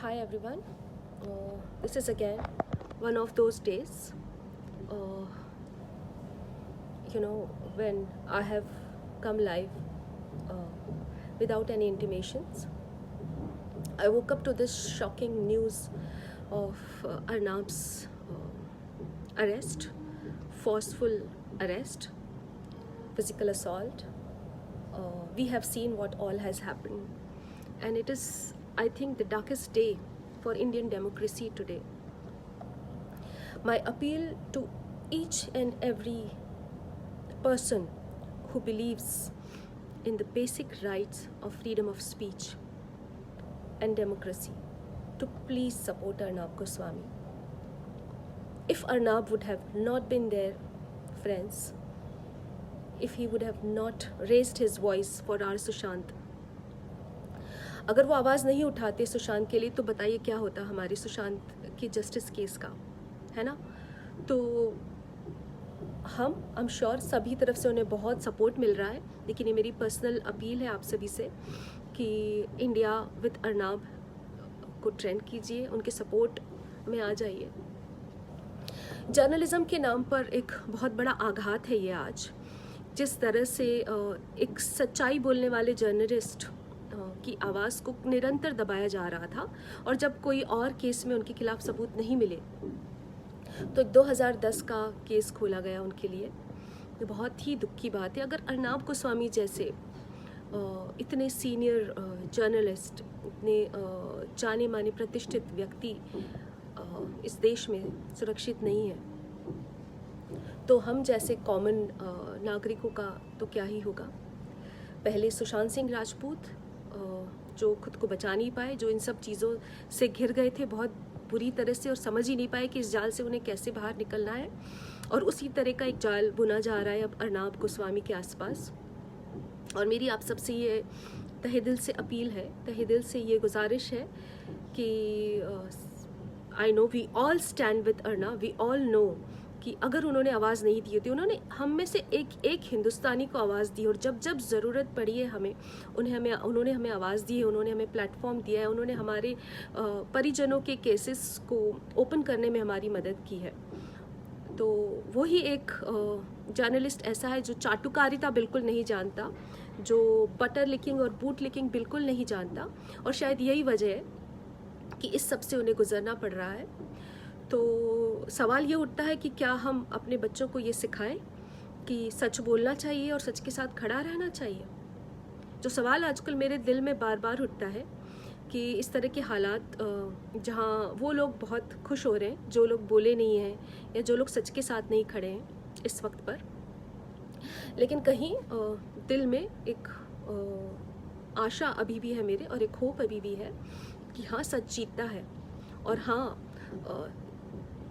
Hi everyone. This is again one of those days, uh, when I have come live uh, without any intimations. I woke up to this shocking news of Arnab's arrest, forceful arrest, physical assault. We have seen what all has happened, and it is, I think, the darkest day for Indian democracy today. My appeal to each and every person who believes in the basic rights of freedom of speech and democracy to please support Arnab Goswami. If Arnab would have not been there, friends, if he would have not raised his voice for our Sushant, अगर वो आवाज़ नहीं उठाते सुशांत के लिए, तो बताइए क्या होता हमारे सुशांत के जस्टिस केस का, है ना। तो आई एम श्योर सभी तरफ से उन्हें बहुत सपोर्ट मिल रहा है, लेकिन ये मेरी पर्सनल अपील है आप सभी से कि इंडिया विद अर्नाब को ट्रेंड कीजिए, उनके सपोर्ट में आ जाइए। जर्नलिज्म के नाम पर एक बहुत बड़ा आघात है ये आज, जिस तरह से एक सच्चाई बोलने वाले जर्नलिस्ट की आवाज़ को निरंतर दबाया जा रहा था, और जब कोई और केस में उनके खिलाफ सबूत नहीं मिले तो 2010 का केस खोला गया उनके लिए। ये बहुत ही दुख की बात है। अगर अर्नाब गोस्वामी जैसे इतने सीनियर जर्नलिस्ट, इतने जाने माने प्रतिष्ठित व्यक्ति इस देश में सुरक्षित नहीं है, तो हम जैसे कॉमन नागरिकों का तो क्या ही होगा। पहले सुशांत सिंह राजपूत जो खुद को बचा नहीं पाए, जो इन सब चीज़ों से घिर गए थे बहुत बुरी तरह से, और समझ ही नहीं पाए कि इस जाल से उन्हें कैसे बाहर निकलना है, और उसी तरह का एक जाल बुना जा रहा है अब अर्नाब गोस्वामी के आसपास। और मेरी आप सबसे ये तहे दिल से अपील है, तहे दिल से ये गुजारिश है कि I know we all stand with Arnab, we all know कि अगर उन्होंने आवाज़ नहीं दी होती, उन्होंने हम में से एक हिंदुस्तानी को आवाज़ दी, और जब जब ज़रूरत पड़ी है उन्होंने हमें आवाज़ दी है, उन्होंने हमें प्लेटफॉर्म दिया है, उन्होंने हमारे परिजनों के केसेस को ओपन करने में हमारी मदद की है। तो वही एक जर्नलिस्ट ऐसा है जो चाटुकारिता बिल्कुल नहीं जानता, जो बटर लिकिंग और बूट लिकिंग बिल्कुल नहीं जानता, और शायद यही वजह है कि इस सब से उन्हें गुजरना पड़ रहा है। तो सवाल ये उठता है कि क्या हम अपने बच्चों को ये सिखाएं कि सच बोलना चाहिए और सच के साथ खड़ा रहना चाहिए। जो सवाल आजकल मेरे दिल में बार बार उठता है कि इस तरह के हालात जहाँ वो लोग बहुत खुश हो रहे हैं जो लोग बोले नहीं हैं, या जो लोग सच के साथ नहीं खड़े हैं इस वक्त पर, लेकिन कहीं दिल में एक आशा अभी भी है मेरे, और एक होप अभी भी है कि हाँ, सच जीतता है, और हाँ,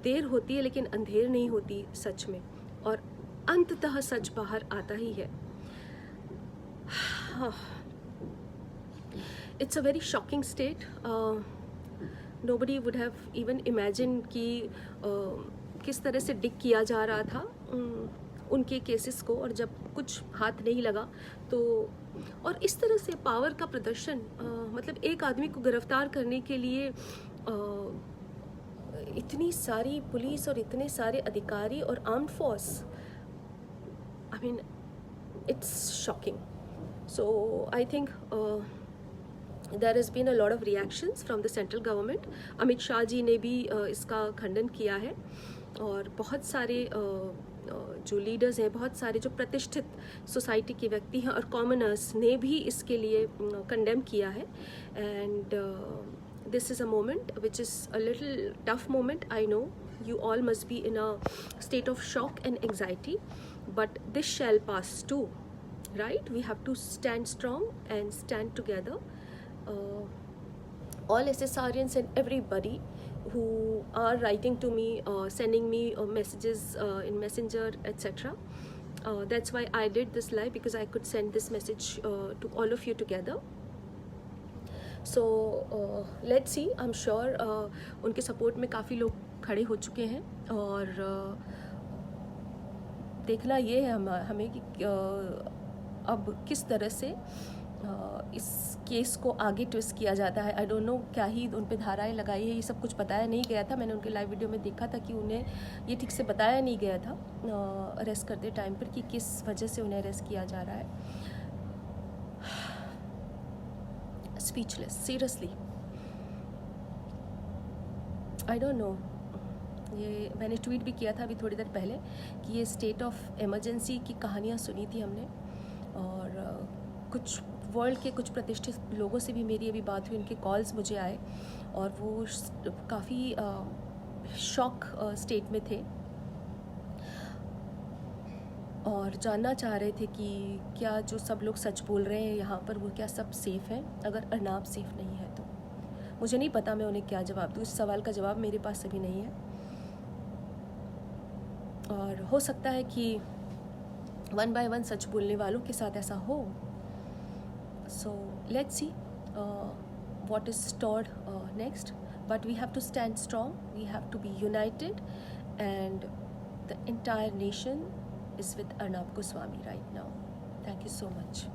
देर होती है लेकिन अंधेर नहीं होती सच में, और अंततः सच बाहर आता ही है। It's a very shocking state. Nobody would have even imagine कि किस तरह से डिग किया जा रहा था उनके केसेस को, और जब कुछ हाथ नहीं लगा तो, और इस तरह से पावर का प्रदर्शन, मतलब एक आदमी को गिरफ्तार करने के लिए इतनी सारी पुलिस और इतने सारे अधिकारी और armed force, I mean it's shocking. So I think there has been a lot of reactions from the central government. Amit Shah ji ने भी इसका खंडन किया है, और बहुत सारे जो लीडर्स हैं, बहुत सारे जो प्रतिष्ठित सोसाइटी के व्यक्ति हैं और कॉमनर्स ने भी इसके लिए कंडेम किया है। And this is a moment which is a little tough moment. I know you all must be in a state of shock and anxiety, but this shall pass too, right? We have to stand strong and stand together. All SSRians and everybody who are writing to me, sending me messages in Messenger, etc. That's why I did this live, because I could send this message to all of you together. So let's see, I am sure उनके support में काफ़ी लोग खड़े हो चुके हैं, और देखना ये है हमें कि अब किस तरह से इस केस को आगे ट्विस्ट किया जाता है। आई डोंट नो क्या ही उन पे धाराएं लगाई है, ये सब कुछ बताया नहीं गया था। मैंने उनके लाइव वीडियो में देखा था कि उन्हें ये ठीक से बताया नहीं गया था अरेस्ट करते टाइम पर कि किस वजह से उन्हें अरेस्ट किया जा रहा है। Speechless, seriously I don't know. ये मैंने ट्वीट भी किया था अभी थोड़ी देर पहले कि ये स्टेट ऑफ इमरजेंसी की कहानियाँ सुनी थी हमने, और कुछ वर्ल्ड के कुछ प्रतिष्ठित लोगों से भी मेरी अभी बात हुई, उनके कॉल्स मुझे आए और वो काफ़ी शॉक स्टेट में थे और जानना चाह रहे थे कि क्या जो सब लोग सच बोल रहे हैं यहाँ पर वो क्या सब सेफ़ हैं, अगर अर्नाब सेफ़ नहीं है तो। मुझे नहीं पता मैं उन्हें क्या जवाब दूँ, इस सवाल का जवाब मेरे पास अभी नहीं है। और हो सकता है कि 1 बाय 1 सच बोलने वालों के साथ ऐसा हो। So let's see what is stored next, but we have to stand strong, we have to be united, and the entire nation is with Arnab Goswami right now. Thank you so much.